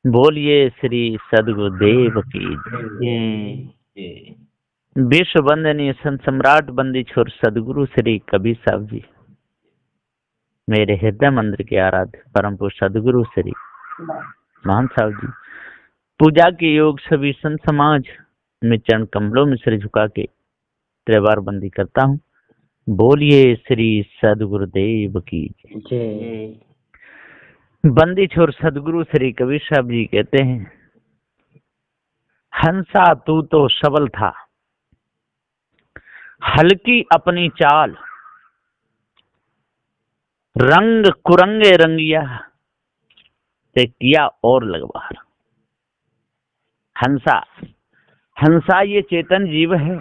बोलिए श्री सद्गुरुदेव की जय। विश्व वंदनीय संत सम्राट बंदी छोर सदगुरु श्री कबीर साहब जी, मेरे हृदय मंदिर के आराध्य परम पुरुष सदगुरु श्री महान साहब जी, पूजा के योग सभी संत समाज में चरण कमलों में सिर झुका के त्रिवार बंदी करता हूँ। बोलिए श्री सदगुरुदेव की जय। बंदी छोर सदगुरु श्री कबीर साहब जी कहते हैं, हंसा तू तो सबल था, हल्की अपनी चाल, रंग कुरंगे रंगिया ते किया और लगवार। हंसा, हंसा ये चेतन जीव है,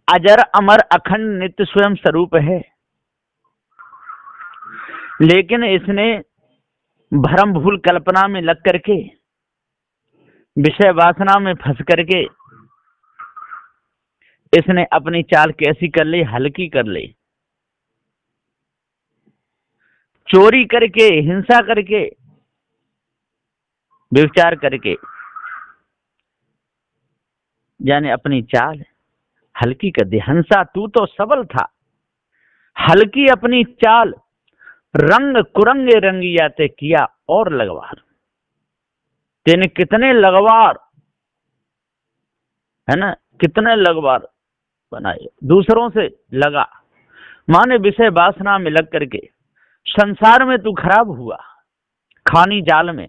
अजर अमर अखंड नित्य स्वयं स्वरूप है, लेकिन इसने भ्रम भूल कल्पना में लग करके, विषय वासना में फंस करके इसने अपनी चाल कैसी कर ली, हल्की कर ली। चोरी करके, हिंसा करके, व्यभिचार करके, यानी अपनी चाल हल्की कर दी। हंसा तू तो सबल था, हल्की अपनी चाल, रंग कुरंगे रंगी जाते किया और लगवार। तेने कितने लगवार, है ना, कितने लगवार बनाए, दूसरों से लगा, माने विषय वासना में लग करके संसार में तू खराब हुआ, खानी जाल में,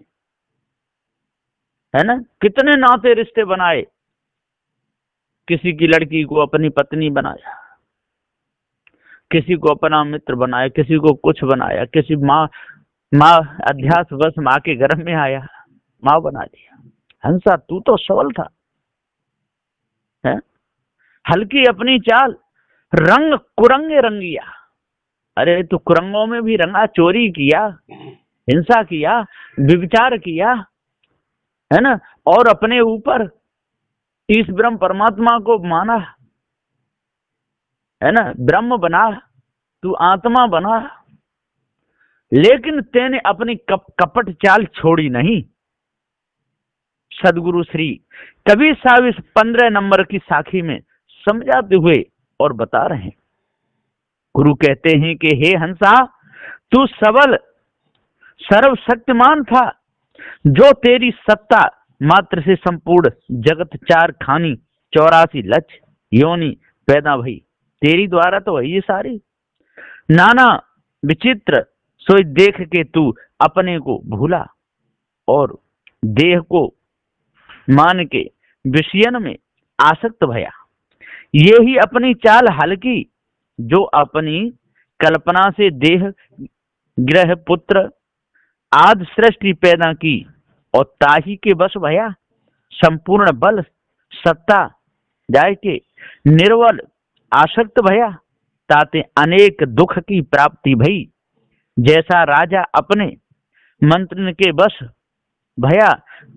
है ना। कितने नाते रिश्ते बनाए, किसी की लड़की को अपनी पत्नी बनाया, किसी को अपना मित्र बनाया, किसी को कुछ बनाया, किसी माँ अध्यास बस माँ के गर्भ में आया, माँ बना दिया। हंसा तू तो सबल था, है, हल्की अपनी चाल, रंग कुरंगे रंगिया। अरे तू कुरंगों में भी रंगा, चोरी किया, हिंसा किया, व्यभिचार किया, है ना, और अपने ऊपर इस ब्रह्म परमात्मा को माना, है ना, ब्रह्म बना, तू आत्मा बना, लेकिन तेने अपनी कपट चाल छोड़ी नहीं। सदगुरु श्री कबीर साहब इस 15 नंबर की साखी में समझाते हुए और बता रहे हैं। गुरु कहते हैं कि हे हंसा, तू सबल सर्वशक्तिमान था, जो तेरी सत्ता मात्र से संपूर्ण जगत चार खानी 84 लक्ष योनि पैदा भई, तेरी द्वारा तो वही सारी। नाना विचित्र सोच देख के तू अपने को भूला, और देह को मान के विषयन में आसक्त भया। ये ही अपनी चाल हल्की, जो अपनी कल्पना से देह ग्रह पुत्र आदि सृष्टि पैदा की, और ताही के बस भया। संपूर्ण बल सत्ता जाय के निर्बल आसक्त भया, ताते अनेक दुख की प्राप्ति भई। जैसा राजा अपने मंत्री के बस भया,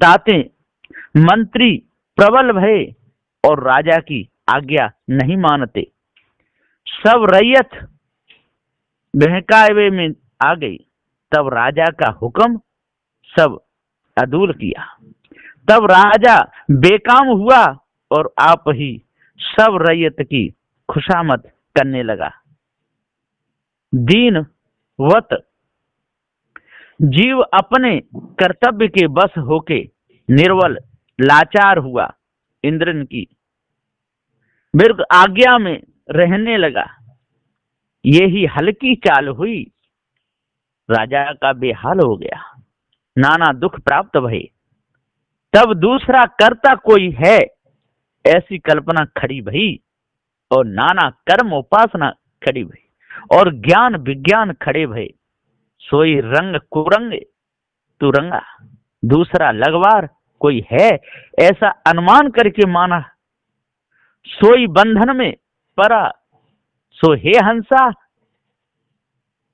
ताते मंत्री प्रबल भये और राजा की आज्ञा नहीं मानते। सब रैयत बहकावे में आ गई, तब राजा का हुक्म सब अदूल किया। तब राजा बेकाम हुआ और आप ही सब रैयत की खुशामद करने लगा। दीन वत जीव अपने कर्तव्य के बस होके निर्बल लाचार हुआ, इंद्रन की मृग आज्ञा में रहने लगा। ये ही हल्की चाल हुई, राजा का बेहाल हो गया, नाना दुख प्राप्त भई। तब दूसरा कर्ता कोई है, ऐसी कल्पना खड़ी भई, और नाना कर्म उपासना खड़ी भई, और ज्ञान विज्ञान खड़े भये। सोई रंग कुरंगे तू रंगा, दूसरा लगवार कोई है, ऐसा अनुमान करके माना। सोई बंधन में परा, सो हे हंसा,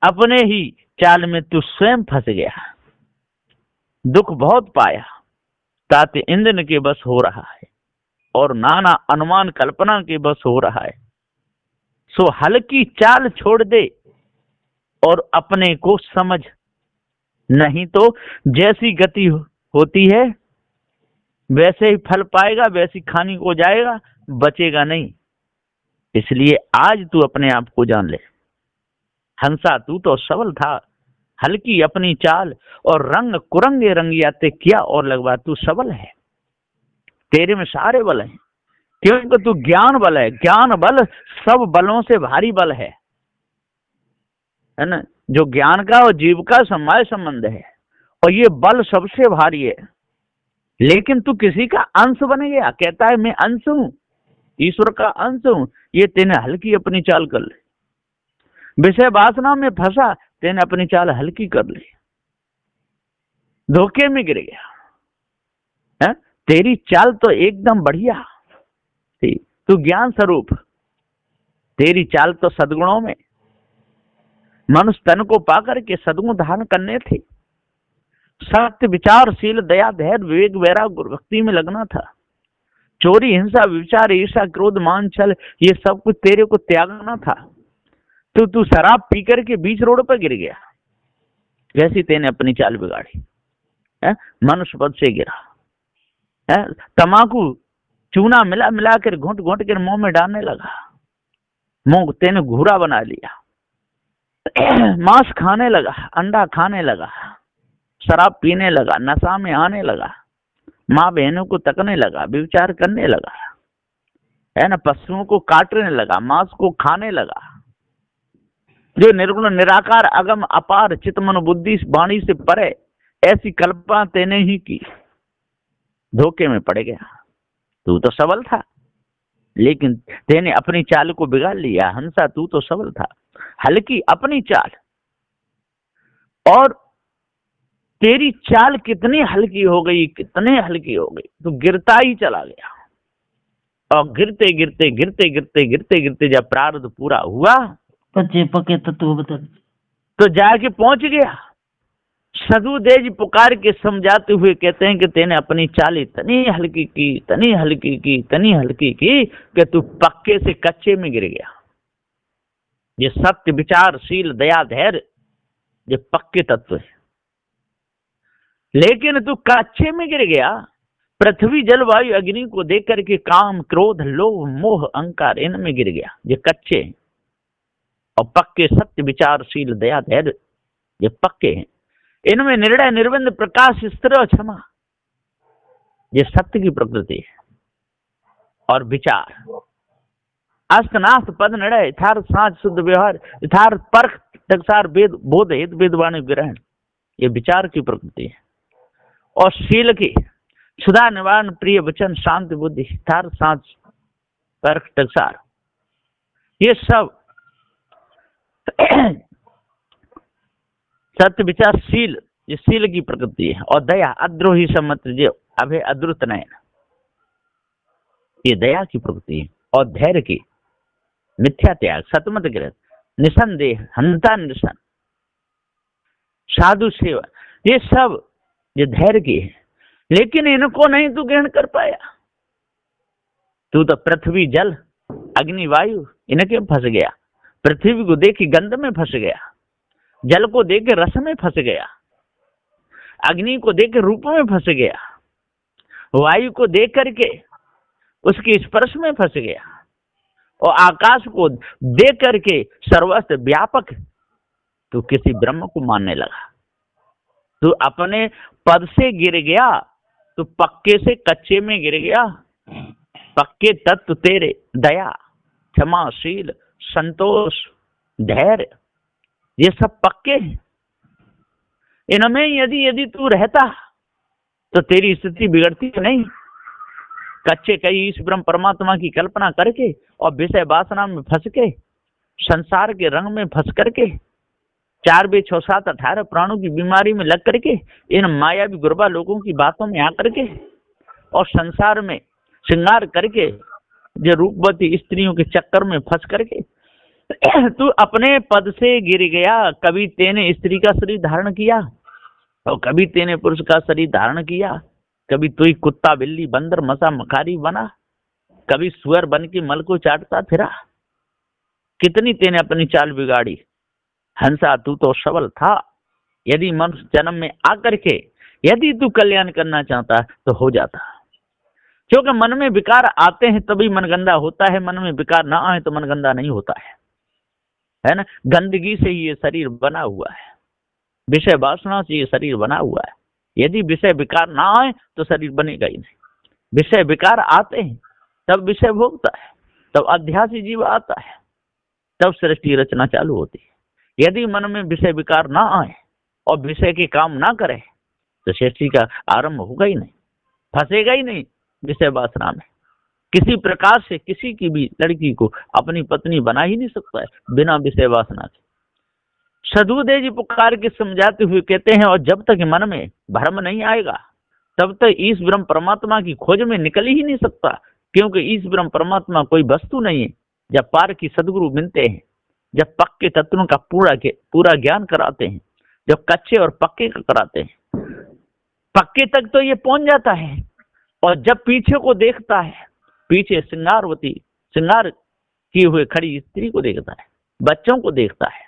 अपने ही चाल में तू स्वयं फंस गया। दुख बहुत पाया, ताते इंद्र के बस हो रहा है, और नाना अनुमान कल्पना के बस हो रहा है। सो हल्की चाल छोड़ दे और अपने को समझ, नहीं तो जैसी गति होती है वैसे ही फल पाएगा, वैसी खानी को जाएगा, बचेगा नहीं। इसलिए आज तू अपने आप को जान ले। हंसा तू तो सबल था, हल्की अपनी चाल और रंग कुरंगे रंगियाते किया और लगवा। तू सबल है, तेरे में सारे बल हैं, क्योंकि तू ज्ञान बल है। ज्ञान बल सब बलों से भारी बल है ना। जो ज्ञान का और जीव का समय संबंध है, और ये बल सबसे भारी है। लेकिन तू किसी का अंश बन गया, कहता है मैं अंश हूं, ईश्वर का अंश हूं। ये तेने हल्की अपनी चाल कर ली, विषय वासना में फंसा, तेने अपनी चाल हल्की कर ली, धोखे में गिर गया है? तेरी चाल तो एकदम बढ़िया थी, तू ज्ञान स्वरूप, तेरी चाल तो सद्गुणों में, मनुष्य तन को पाकर के सद्गुण धारण करने थे। सत्य, विचारशील, दया, धैर्य, विवेक, वैराग्य, गुरु भक्ति में लगना था। चोरी, हिंसा, विचार, ईर्ष्या, क्रोध, मान, छल, ये सब कुछ तेरे को त्यागना था। तो तू शराब पीकर के बीच रोड पर गिर गया, वैसी तेने अपनी चाल बिगाड़ी है? मनुष्य पद से गिरा है? तमाकू चूना मिला मिला कर घुट घुट कर मुंह में डालने लगा, मुंह तेने घूरा बना लिया। मांस खाने लगा, अंडा खाने लगा, शराब पीने लगा, नशा में आने लगा, माँ बहनों को तकने लगा, व्यभिचार करने लगा है ना, पशुओं को काटने लगा, मांस को खाने लगा। जो निर्गुण निराकार अगम अपार चित मन बुद्धि वाणी से परे ऐसी कल्पना तेने ही की, धोखे में पड़ गया। तू तो सबल था, लेकिन तेने अपनी चाल को बिगाड़ लिया। हंसा तू तो सबल था, हल्की अपनी चाल, और तेरी चाल कितनी हल्की हो गई, कितने हल्की हो गई, तू गिरता ही चला गया। और गिरते गिरते गिरते गिरते गिरते गिरते जब प्रारब्ध पूरा हुआ कच्चे पक्के तत्व बता, तो जाके पहुंच गया। सदु देज पुकार के समझाते हुए कहते हैं कि तेने अपनी चाल इतनी हल्की की, तनी हल्की की, तनी हल्की की कि तू पक्के से कच्चे में गिर गया। ये सत्य, विचारशील, दया, धैर्य, ये पक्के तत्व है। लेकिन तू कच्चे में गिर गया। पृथ्वी, जलवायु, अग्नि को देख करके काम, क्रोध, लोभ, मोह, अहंकार, इनमें गिर गया। ये कच्चे हैं। और पक्के सत्य, विचारशील, दया, धैर्य, ये पक्के हैं। इनमें निर्णय, निर्बंध, प्रकाश, स्थिर और क्षमा, ये सत्य की प्रकृति है। और विचार, अस्तनास्त, पद, निर्णय, यथार्थ, साँच, शुद्ध व्यवहार, यथार्थ, परख, टकसार, वेद, बोध, हित, वेदवाणी, ग्रहण, ये विचार की प्रकृति है। और शील की सुधा, निवारण, प्रिय वचन, शांति, बुद्धि, यथार्थ, साँच, परख, टकसार, ये सब सत्य, विचार, शील, ये शील की प्रकृति है। और दया, अद्रोही सम्मत जो अभय अद्रुत नयन, ये दया की प्रकृति है। और धैर्य की मिथ्या त्याग, सतमत ग्रह, निसंदेह, हंता निशन, साधु सेवा, ये सब ये धैर्य की है। लेकिन इनको नहीं तू ग्रहण कर पाया। तू तो पृथ्वी, जल, अग्नि, वायु, इनके फंस गया। पृथ्वी को देख के गंध में फंस गया, जल को देख के रस में फंस गया, अग्नि को देख के रूप में फंस गया, वायु को देख करके उसके स्पर्श में फंस गया, और आकाश को देख करके सर्वस्त्र व्यापक तू किसी ब्रह्म को मानने लगा। तू अपने पद से गिर गया, तू पक्के से कच्चे में गिर गया। पक्के तत्व तेरे दया, क्षमाशील, संतोष, धैर्य, ये सब पक्के हैं। इनमें यदि यदि तू रहता तो तेरी स्थिति बिगड़ती नहीं। कच्चे कई इस ब्रह्म परमात्मा की कल्पना करके और विषय वासना में फंस के, संसार के रंग में फंस करके, 4 बे 6 7 18 प्राणों की बीमारी में लग करके, इन मायावी गुरबा लोगों की बातों में आकर के, और संसार में श्रृंगार करके, जो रूपवती स्त्रियों के चक्कर में फंस करके तू अपने पद से गिर गया। कभी तेने स्त्री का शरीर धारण किया और कभी तेने पुरुष का शरीर धारण किया। कभी तू ही कुत्ता, बिल्ली, बंदर, मसा, मखारी बना, कभी सुअर बन के मल को चाटता फिरा। कितनी तेने अपनी चाल बिगाड़ी। हंसा तू तो सबल था, यदि मनुष्य जन्म में आकर के यदि तू कल्याण करना चाहता तो हो जाता। क्योंकि मन में विकार आते हैं तभी मन गंदा होता है, मन में विकार ना आए तो मन गंदा नहीं होता है ना। गंदगी से ही ये शरीर बना हुआ है, विषय वासना से ये शरीर बना हुआ है। यदि विषय विकार ना आए तो शरीर बनेगा ही नहीं। विषय विकार आते हैं तब विषय भोगता है, तब अध्यासी जीव आता है, तब सृष्टि रचना चालू होती है। यदि मन में विषय विकार ना आए और विषय के काम ना करे तो सृष्टि का आरंभ होगा ही नहीं, फंसेगा ही नहीं विषय वासना में। किसी प्रकार से किसी की भी लड़की को अपनी पत्नी बना ही नहीं सकता है बिना विषय वासना के। सदगुरुदेव जी पुकार के समझाते हुए कहते हैं, और जब तक मन में भ्रम नहीं आएगा तब तक ईश ब्रह्म परमात्मा की खोज में निकल ही नहीं सकता। क्योंकि ईश ब्रह्म परमात्मा कोई वस्तु नहीं है। जब पार की सदगुरु मिलते हैं, जब पक्के तत्वों का पूरा ज्ञान कराते हैं, जब कच्चे और पक्के का कराते हैं, पक्के तक तो ये पहुंच जाता है। और जब पीछे को देखता है, पीछे श्रृंगार किए हुए खड़ी स्त्री को देखता है, बच्चों को देखता है,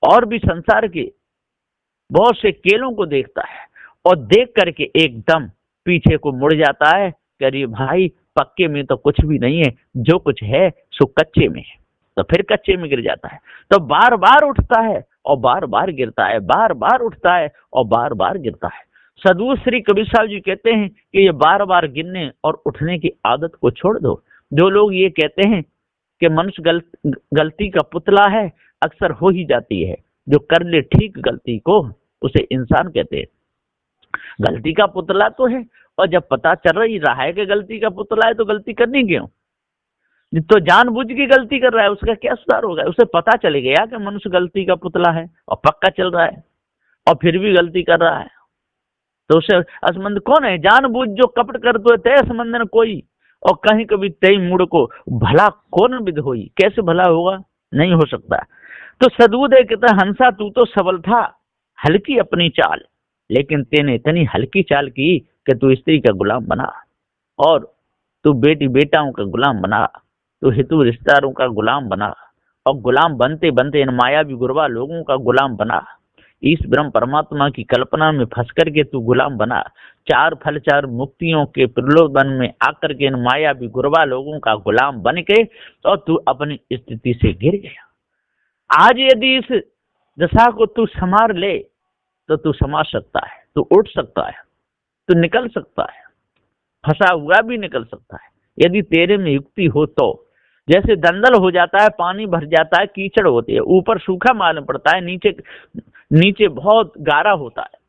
और भी संसार के बहुत से केलों को देखता है, और देख करके एकदम पीछे को मुड़ जाता है कि अरे भाई पक्के में तो कुछ भी नहीं है, जो कुछ है सो कच्चे में है। तो फिर कच्चे में गिर जाता है। तो बार बार उठता है और बार बार गिरता है, बार बार उठता है और बार बार गिरता है। सदगुरु श्री कबीर साहब जी कहते हैं कि ये बार बार गिरने और उठने की आदत को छोड़ दो। जो लोग ये कहते हैं कि मनुष्य गलती का पुतला है, अक्सर हो ही जाती है। जो कर ले ठीक गलती को उसे इंसान कहते हैं। गलती का पुतला तो है, और जब पता चल ही रहा है कि गलती का पुतला है तो गलती करनी क्यों? तो जानबूझ के गलती कर रहा है, उसका क्या सुधार होगा? उसे पता चले गया कि मनुष्य गलती का पुतला है और पक्का चल रहा है और फिर भी गलती कर रहा है, तो उसे असमंद कौन है? जानबूझ जो कपट कर दो तय असमंद न कोई, और कहीं कभी तय मूड को भला कौन विद होई। कैसे भला होगा? नहीं हो सकता। तो सदगुरुदेव कहता, हंसा तू तो सबल था, हल्की अपनी चाल, लेकिन तेने इतनी हल्की चाल की कि तू स्त्री का गुलाम बना, और तू बेटी बेटाओं का गुलाम बना, तू हितू रिश्तेदारों का गुलाम बना, और गुलाम बनते बनते इन मायावी गुरबा लोगों का गुलाम बना। इस ब्रह्म परमात्मा की कल्पना में फंस करके तू गुलाम बना। चार फल चार मुक्तियों के प्रलोभन में आकर के इन मायावी गुरबा लोगों का गुलाम बन के और तू अपनी स्थिति से गिर गया। आज यदि इस दशा को तू संभाल ले तो तू संभाल सकता है, तू उठ सकता है, तू निकल सकता है, फंसा हुआ भी निकल सकता है यदि तेरे में युक्ति हो तो। जैसे दंदल हो जाता है, पानी भर जाता है, कीचड़ होती है, ऊपर सूखा मालूम पड़ता है, नीचे बहुत गाढ़ा होता है,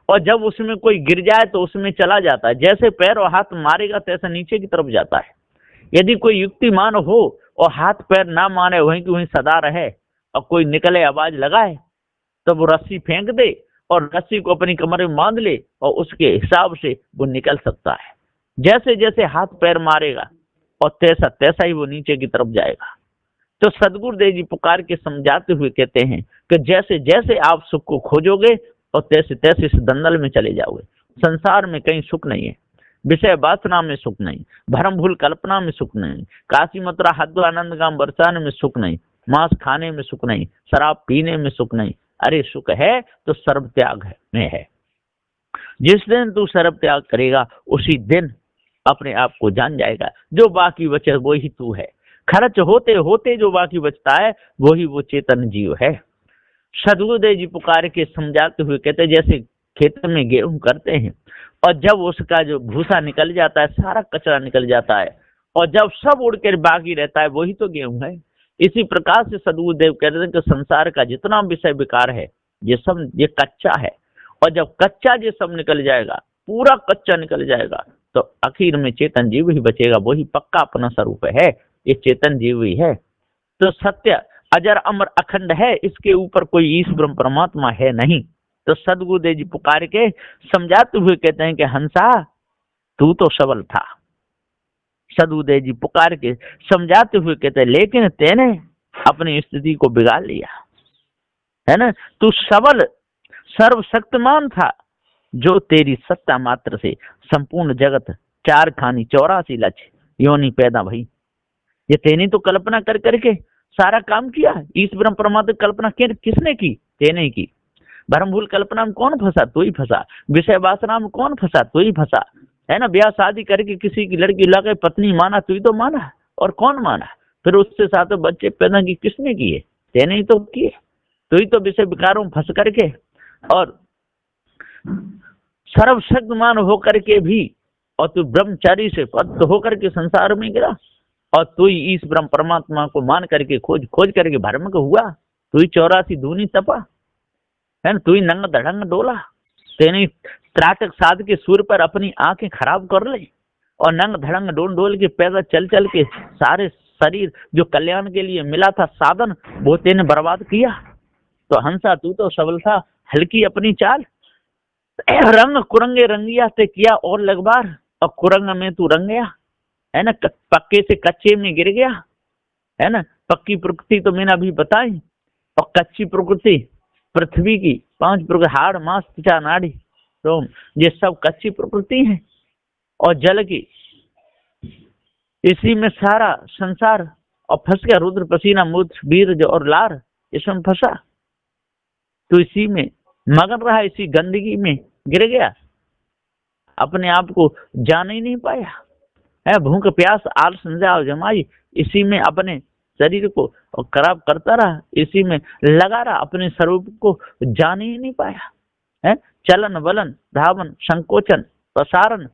और जब उसमें कोई गिर जाए तो उसमें चला जाता है। जैसे पैर और हाथ मारेगा तैसे नीचे की तरफ जाता है। यदि कोई युक्तिमान हो और हाथ पैर ना मारे, वहीं की वहीं सदा रहे, और कोई निकले आवाज लगाए तो वो रस्सी फेंक दे और रस्सी को अपनी कमर में बांध ले, और उसके हिसाब से वो निकल सकता है। जैसे जैसे हाथ पैर मारेगा और तैसा तैसा ही वो नीचे की तरफ जाएगा। तो सदगुरुदेव जी पुकार के समझाते हुए कहते हैं कि जैसे जैसे आप सुख को खोजोगे और तैसे तैसे इस दंदल में चले जाओगे। संसार में कहीं सुख नहीं है, विषय वासना में सुख नहीं, भरम भूल कल्पना में सुख नहीं, काशी मथुरा हद्दो आनंद गाम बरसाने में सुख नहीं, मांस खाने में सुख नहीं, शराब पीने में सुख नहीं। अरे सुख है तो सर्व त्याग में है। जिस दिन तू सर्व त्याग करेगा उसी दिन अपने आप को जान जाएगा, जो बाकी बचे वो ही तू है। खर्च होते होते जो बाकी बचता है वही वो चेतन जीव है। सदगुरुदेव जी पुकार के समझाते हुए कहते, जैसे खेत में गेहूं करते हैं और जब उसका जो भूसा निकल जाता है, सारा कचरा निकल जाता है, और जब सब उड़ कर बाकी रहता है वही तो गेहूं है। इसी प्रकार से सदगुरुदेव कहते हैं कि संसार का जितना विषय विकार है ये सब ये कच्चा है, और जब कच्चा ये सब निकल जाएगा, पूरा कच्चा निकल जाएगा, तो आखिर में चेतन जीव ही बचेगा। वही पक्का अपना स्वरूप है, ये चेतन जीव ही है। तो सत्य अजर अमर अखंड है, इसके ऊपर कोई ईश ब्रह्म परमात्मा है नहीं। तो सदगुरुदेव जी पुकार के समझाते हुए कहते हैं कि हंसा तू तो सबल था। सदगुरुदेव जी पुकार के समझाते हुए कहते हैं, लेकिन तेने अपनी स्थिति को बिगाड़ लिया है ना। तू सबल सर्वशक्तिमान था, जो तेरी सत्ता मात्र से संपूर्ण जगत 4 खानी 84 लक्ष योनि पैदा भई। ये तेने तो कल्पना कर करके सारा काम किया। इस ब्रह्म परमात्मा कल्पना किसने की? तेने की। भ्रम भूल कल्पना में कौन फंसा? तू ही फंसा। विषय वासना में कौन फंसा? तू ही फंसा, है ना। ब्याह शादी करके किसी की लड़की लाके पत्नी माना, तू ही तो माना, और कौन माना? फिर उससे साथ बच्चे पैदा की किसने किए? तेने ही तो किए। तू ही तो विषय विकारों में फंस करके और सर्वशक्तिमान होकर के भी, और तू ब्रह्मचारी से पद होकर के संसार में गिरा, और तू ही इस ब्रह्म परमात्मा को मान करके खोज खोज करके भ्रम को हुआ। तू ही 84 दूनी तपा, है ना। तू ही नंग धड़ंग डोला। तेने त्राटक साध के सूर पर अपनी आंखें खराब कर ले, और नंग धड़ंग डोल डोल के पैदा चल चल के सारे शरीर जो कल्याण के लिए मिला था साधन, वो तेने बर्बाद किया। तो हंसा तू तो सबल था, हल्की अपनी चाल। रंग कुरंगे रंगिया ते किया और लगबार, और कुरंग में तू रंग गया, है ना। पक्के से कच्चे में गिर गया, है ना। पक्की प्रकृति तो मैंने अभी बताई, और कच्ची प्रकृति पृथ्वी की 5 प्रकृति, हाड़ मांस त्वचा नाड़ी रोम, ये सब कच्ची प्रकृति है। और जल की, इसी में सारा संसार, और फंस गया रुद्र पसीना मूत्र बीरज और लार, इसमें फंसा। तो इसी में मगन रहा, इसी गंदगी में गिर गया, अपने आप को जान ही नहीं पाया, है। भूख प्यास आल संजा जमाई, इसी में अपने शरीर को खराब करता रहा, इसी में लगा रहा, अपने स्वरूप को जान ही नहीं पाया, है। चलन बलन धावन संकोचन प्रसारण,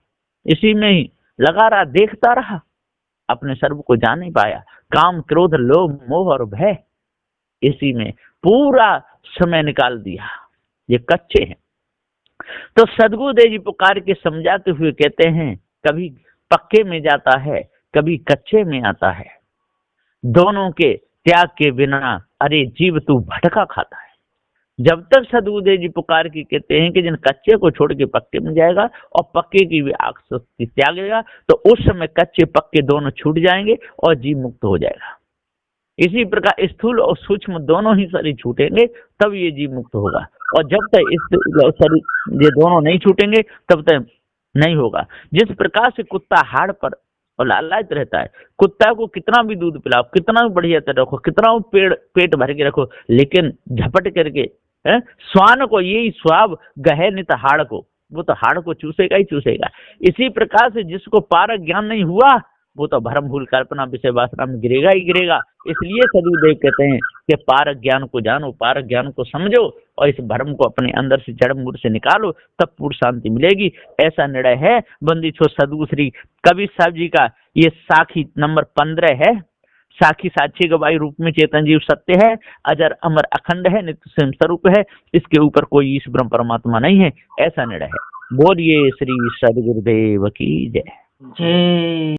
इसी में ही लगा रहा, देखता रहा, अपने स्वरूप को जान नहीं पाया। काम क्रोध लोभ मोह और भय, इसी में पूरा समय निकाल दिया। ये कच्चे हैं। तो सद्गुरुदेव जी पुकार के समझाते हुए कहते हैं, कभी पक्के में जाता है, कभी कच्चे में आता है, दोनों के त्याग के बिना अरे जीव तू भटका खाता है। जब तक सद्गुरुदेव जी पुकार के कहते हैं कि जिन कच्चे को छोड़ के पक्के में जाएगा और पक्के की भी आसक्ति त्यागेगा, तो उस समय कच्चे पक्के दोनों छूट जाएंगे और जीव मुक्त हो जाएगा। इसी प्रकार स्थूल और सूक्ष्म दोनों ही शरीर छूटेंगे, तब ये जीव मुक्त होगा। और जब तक इस शरीर ये दोनों नहीं छूटेंगे, तब तक नहीं होगा। जिस प्रकार से कुत्ता हाड़ पर और लालायित रहता है, कुत्ता को कितना भी दूध पिलाओ, कितना भी बढ़िया तरह रखो, कितना भी पेट भर के रखो, लेकिन झपट करके श्वान को यही स्वाब गहे नित हाड़ को, वो तो हाड़ को चूसेगा ही चूसेगा। इसी प्रकार से जिसको पारक ज्ञान नहीं हुआ, वो तो भ्रम भूल कल्पना विषय वासना में गिरेगा ही गिरेगा। इसलिए सदगुरुदेव कहते हैं कि पारक ज्ञान को जानो, पारक ज्ञान को समझो, और इस भ्रम को अपने अंदर से जड़ मूल से निकालो, तब पूर्ण शांति मिलेगी। ऐसा निर्णय है बंदी छो सदगुरु श्री कबीर साहब जी का। ये साखी नंबर 15 है। साखी साक्षी गवाही रूप में चेतन जीव सत्य है, अजर अमर अखंड है, नित्य स्वयं स्वरूप है, इसके ऊपर कोई ईश ब्रह्म परमात्मा नहीं है, ऐसा निर्णय है। बोलिए श्री सदगुरुदेव की जय। जय।